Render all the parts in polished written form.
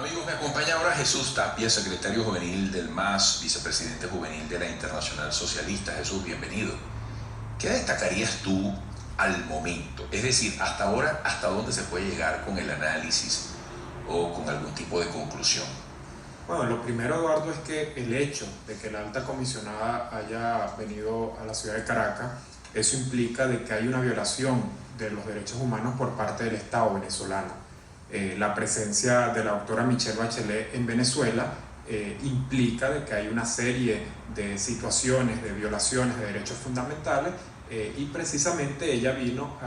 Amigos, me acompaña ahora Jesús Tapia, secretario juvenil del MAS, vicepresidente juvenil de la Internacional Socialista. Jesús, bienvenido. ¿Qué destacarías tú al momento? Es decir, hasta ahora, ¿hasta dónde se puede llegar con el análisis o con algún tipo de conclusión? Bueno, lo primero, Eduardo, es que el hecho de que la alta comisionada haya venido a la ciudad de Caracas, eso implica de que hay una violación de los derechos humanos por parte del Estado venezolano. La presencia de la doctora Michelle Bachelet en Venezuela implica de que hay una serie de situaciones de violaciones de derechos fundamentales y precisamente ella vino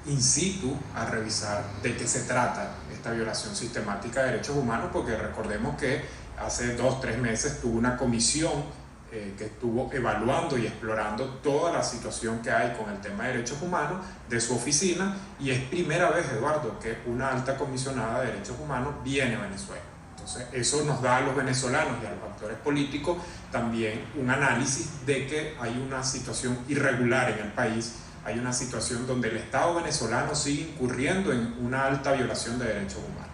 in situ a revisar de qué se trata esta violación sistemática de derechos humanos, porque recordemos que hace 2-3 meses tuvo una comisión que estuvo evaluando y explorando toda la situación que hay con el tema de derechos humanos de su oficina, y es primera vez, Eduardo, que una alta comisionada de derechos humanos viene a Venezuela. Entonces eso nos da a los venezolanos y a los actores políticos también un análisis de que hay una situación irregular en el país, hay una situación donde el Estado venezolano sigue incurriendo en una alta violación de derechos humanos.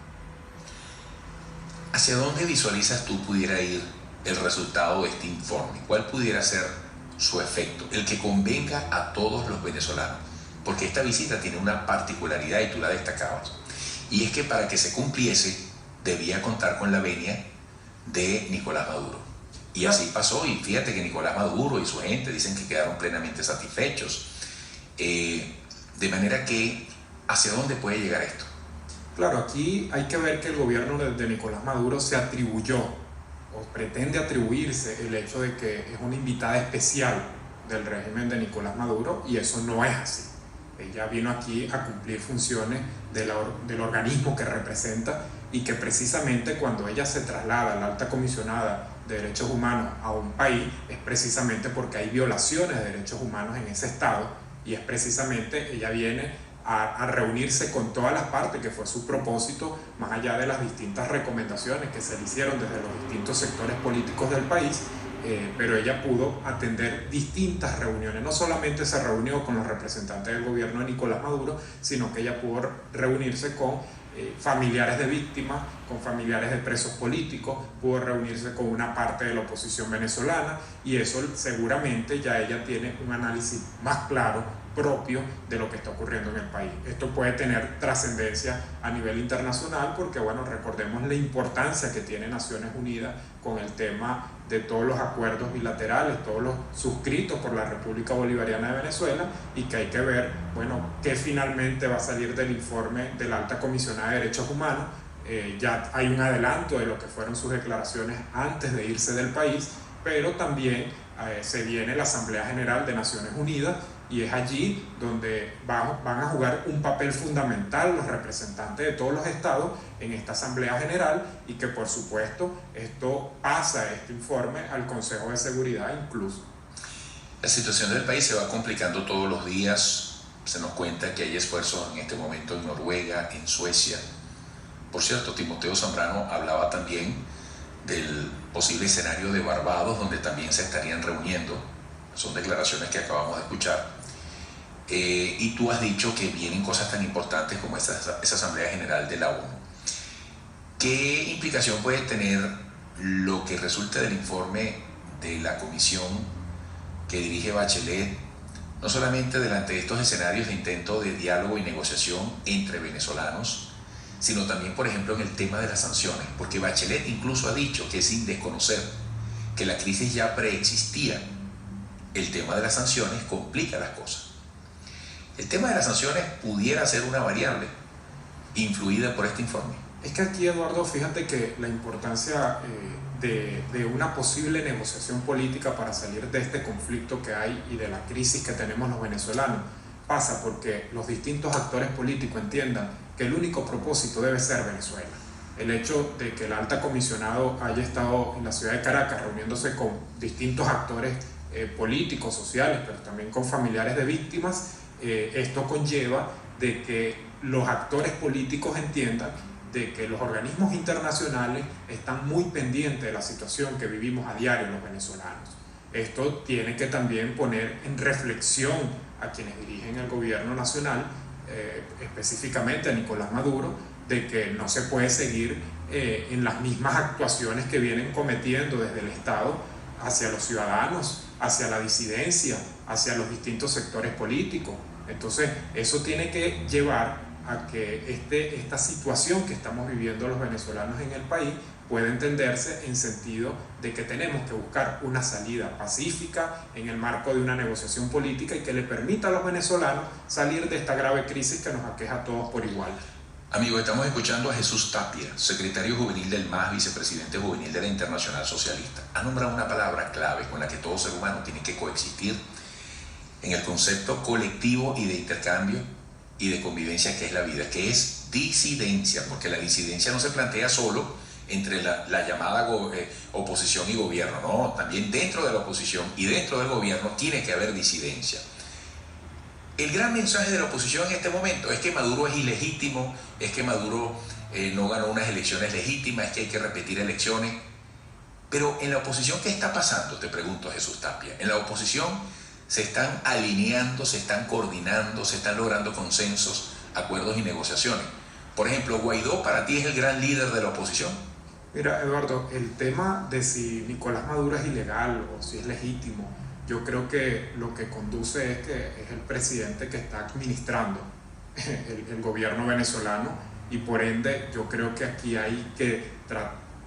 ¿Hacia dónde visualizas tú pudiera ir el resultado de este informe? ¿Cuál pudiera ser su efecto? El que convenga a todos los venezolanos. Porque esta visita tiene una particularidad y tú la destacabas. Y es que para que se cumpliese debía contar con la venia de Nicolás Maduro. Y así pasó, y fíjate que Nicolás Maduro y su gente dicen que quedaron plenamente satisfechos. De manera que, ¿hacia dónde puede llegar esto? Claro, aquí hay que ver que el gobierno de Nicolás Maduro se atribuyó o pretende atribuirse el hecho de que es una invitada especial del régimen de Nicolás Maduro, y eso no es así. Ella vino aquí a cumplir funciones del organismo que representa, y que precisamente cuando ella se traslada, la alta comisionada de derechos humanos, a un país, es precisamente porque hay violaciones de derechos humanos en ese estado, y es precisamente ella viene a reunirse con todas las partes, que fue su propósito, más allá de las distintas recomendaciones que se le hicieron desde los distintos sectores políticos del país, pero ella pudo atender distintas reuniones. No solamente se reunió con los representantes del gobierno de Nicolás Maduro, sino que ella pudo reunirse con familiares de víctimas, con familiares de presos políticos, pudo reunirse con una parte de la oposición venezolana, y eso seguramente ya ella tiene un análisis más claro propio de lo que está ocurriendo en el país. Esto puede tener trascendencia a nivel internacional porque, bueno, recordemos la importancia que tiene Naciones Unidas con el tema de todos los acuerdos bilaterales, todos los suscritos por la República Bolivariana de Venezuela, y que hay que ver, bueno, qué finalmente va a salir del informe de la alta comisionada de derechos humanos. Ya hay un adelanto de lo que fueron sus declaraciones antes de irse del país, pero también se viene la Asamblea General de Naciones Unidas, y es allí donde van a jugar un papel fundamental los representantes de todos los estados en esta Asamblea General, y que por supuesto esto pasa, este informe, al Consejo de Seguridad incluso. La situación del país se va complicando todos los días. Se nos cuenta que hay esfuerzos en este momento en Noruega, en Suecia. Por cierto, Timoteo Zambrano hablaba también del posible escenario de Barbados, donde también se estarían reuniendo. Son declaraciones que acabamos de escuchar. Y tú has dicho que vienen cosas tan importantes como esa Asamblea General de la ONU. ¿Qué implicación puede tener lo que resulte del informe de la comisión que dirige Bachelet, no solamente delante de estos escenarios de intento de diálogo y negociación entre venezolanos, sino también, por ejemplo, en el tema de las sanciones? Porque Bachelet incluso ha dicho que, sin desconocer que la crisis ya preexistía, el tema de las sanciones complica las cosas. El tema de las sanciones pudiera ser una variable influida por este informe. Es que aquí, Eduardo, fíjate que la importancia de una posible negociación política para salir de este conflicto que hay y de la crisis que tenemos los venezolanos pasa porque los distintos actores políticos entiendan que el único propósito debe ser Venezuela. El hecho de que el alta comisionado haya estado en la ciudad de Caracas reuniéndose con distintos actores políticos, sociales, pero también con familiares de víctimas, esto conlleva de que los actores políticos entiendan de que los organismos internacionales están muy pendientes de la situación que vivimos a diario los venezolanos. Esto tiene que también poner en reflexión a quienes dirigen el gobierno nacional, específicamente a Nicolás Maduro, de que no se puede seguir en las mismas actuaciones que vienen cometiendo desde el Estado hacia los ciudadanos, hacia la disidencia, hacia los distintos sectores políticos. Entonces, eso tiene que llevar a que esta situación que estamos viviendo los venezolanos en el país pueda entenderse en sentido de que tenemos que buscar una salida pacífica en el marco de una negociación política y que le permita a los venezolanos salir de esta grave crisis que nos aqueja a todos por igual. Amigos, estamos escuchando a Jesús Tapia, secretario juvenil del MAS, vicepresidente juvenil de la Internacional Socialista. Ha nombrado una palabra clave con la que todo ser humano tiene que coexistir en el concepto colectivo y de intercambio y de convivencia que es la vida, que es disidencia, porque la disidencia no se plantea solo entre la llamada oposición y gobierno, no, también dentro de la oposición y dentro del gobierno tiene que haber disidencia. El gran mensaje de la oposición en este momento es que Maduro es ilegítimo, es que Maduro no ganó unas elecciones legítimas, es que hay que repetir elecciones. Pero en la oposición, ¿qué está pasando? Te pregunto, Jesús Tapia. En la oposición se están alineando, se están coordinando, se están logrando consensos, acuerdos y negociaciones. Por ejemplo, ¿Guaidó para ti es el gran líder de la oposición? Mira, Eduardo, el tema de si Nicolás Maduro es ilegal o si es legítimo, yo creo que lo que conduce es que es el presidente que está administrando el gobierno venezolano y por ende yo creo que aquí hay que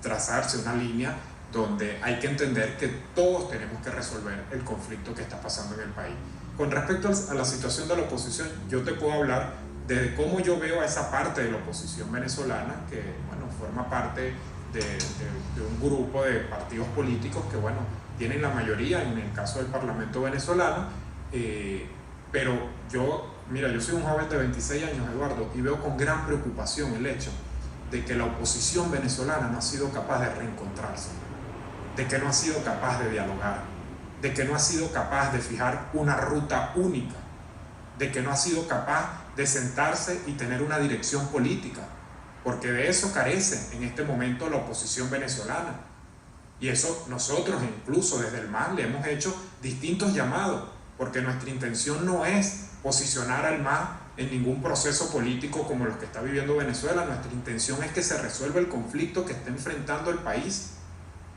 trazarse una línea donde hay que entender que todos tenemos que resolver el conflicto que está pasando en el país. Con respecto a la situación de la oposición, yo te puedo hablar de cómo yo veo a esa parte de la oposición venezolana que, bueno, forma parte de un grupo de partidos políticos que, bueno, tienen la mayoría en el caso del Parlamento venezolano, pero yo soy un joven de 26 años, Eduardo, y veo con gran preocupación el hecho de que la oposición venezolana no ha sido capaz de reencontrarse, de que no ha sido capaz de dialogar, de que no ha sido capaz de fijar una ruta única, de que no ha sido capaz de sentarse y tener una dirección política, porque de eso carece en este momento la oposición venezolana. Y eso nosotros incluso desde el MAS le hemos hecho distintos llamados, porque nuestra intención no es posicionar al MAS en ningún proceso político como los que está viviendo Venezuela. Nuestra intención es que se resuelva el conflicto que está enfrentando el país.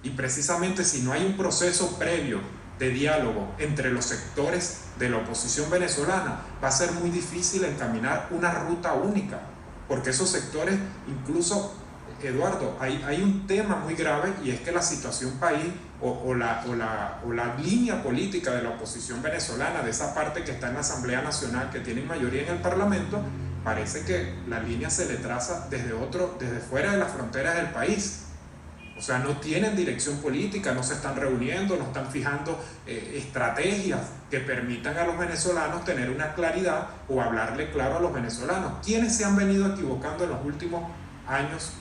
Y precisamente si no hay un proceso previo de diálogo entre los sectores de la oposición venezolana, va a ser muy difícil encaminar una ruta única, porque esos sectores, incluso, Eduardo, hay un tema muy grave y es que la situación país o la línea política de la oposición venezolana, de esa parte que está en la Asamblea Nacional, que tiene mayoría en el Parlamento, parece que la línea se le traza desde fuera de las fronteras del país. O sea, no tienen dirección política, no se están reuniendo, no están fijando estrategias que permitan a los venezolanos tener una claridad o hablarle claro a los venezolanos. ¿Quiénes se han venido equivocando en los últimos años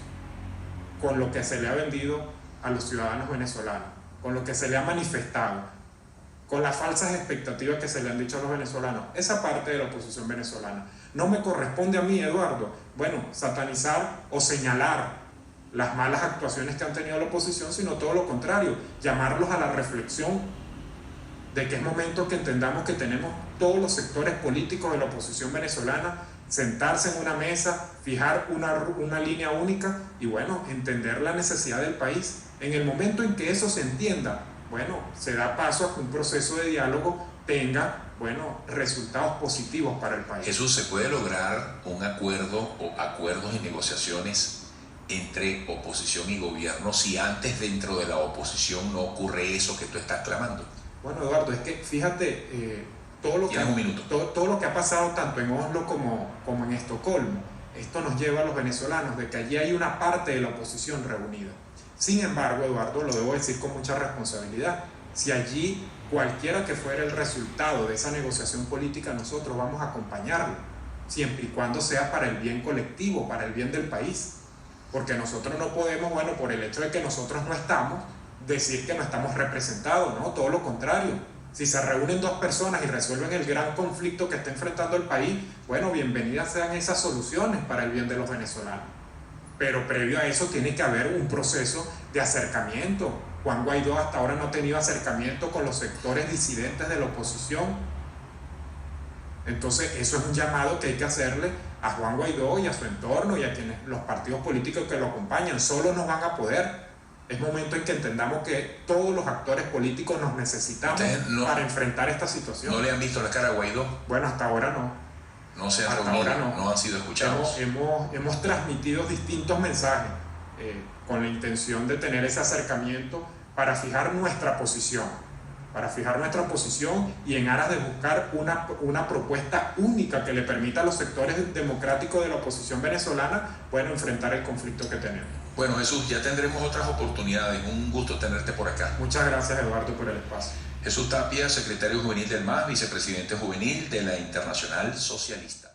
con lo que se le ha vendido a los ciudadanos venezolanos, con lo que se le ha manifestado, con las falsas expectativas que se le han dicho a los venezolanos? Esa parte de la oposición venezolana. No me corresponde a mí, Eduardo, satanizar o señalar las malas actuaciones que han tenido la oposición, sino todo lo contrario, llamarlos a la reflexión de que es momento que entendamos que tenemos todos los sectores políticos de la oposición venezolana, sentarse en una mesa, fijar una línea única y entender la necesidad del país. En el momento en que eso se entienda, se da paso a que un proceso de diálogo tenga resultados positivos para el país. Jesús, ¿se puede lograr un acuerdo o acuerdos y negociaciones entre oposición y gobierno si antes dentro de la oposición no ocurre eso que tú estás clamando? Bueno, Eduardo, es que fíjate todo lo que ha pasado tanto en Oslo como en Estocolmo. Esto nos lleva a los venezolanos de que allí hay una parte de la oposición reunida. Sin embargo, Eduardo, lo debo decir con mucha responsabilidad, si allí cualquiera que fuera el resultado de esa negociación política, nosotros vamos a acompañarlo, siempre y cuando sea para el bien colectivo, para el bien del país. Porque nosotros no podemos, por el hecho de que nosotros no estamos, decir que no estamos representados, ¿no? Todo lo contrario. Si se reúnen dos personas y resuelven el gran conflicto que está enfrentando el país, bienvenidas sean esas soluciones para el bien de los venezolanos. Pero previo a eso tiene que haber un proceso de acercamiento. Juan Guaidó hasta ahora no ha tenido acercamiento con los sectores disidentes de la oposición. Entonces eso es un llamado que hay que hacerle a Juan Guaidó y a su entorno y a quienes los partidos políticos que lo acompañan. Solo nos van a poder. Es momento en que entendamos que todos los actores políticos nos necesitamos para enfrentar esta situación. ¿No le han visto la cara a Guaidó? Bueno, hasta ahora no. No se han reunido, no han sido escuchados. Hemos transmitido distintos mensajes con la intención de tener ese acercamiento para fijar nuestra posición. Y en aras de buscar una propuesta única que le permita a los sectores democráticos de la oposición venezolana enfrentar el conflicto que tenemos. Bueno, Jesús, ya tendremos otras oportunidades. Un gusto tenerte por acá. Muchas gracias, Eduardo, por el espacio. Jesús Tapia, secretario juvenil del MAS, vicepresidente juvenil de la Internacional Socialista.